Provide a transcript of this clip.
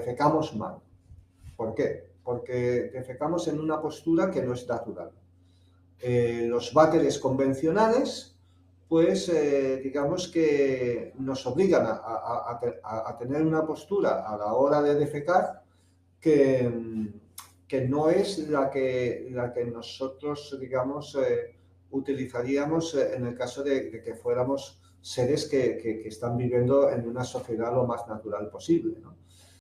defecamos mal. ¿Por qué? Porque defecamos en una postura que no es natural. Los váteres convencionales, pues digamos que nos obligan a tener una postura a la hora de defecar que no es la que nosotros, digamos, utilizaríamos en el caso de que fuéramos seres que están viviendo en una sociedad lo más natural posible, ¿no?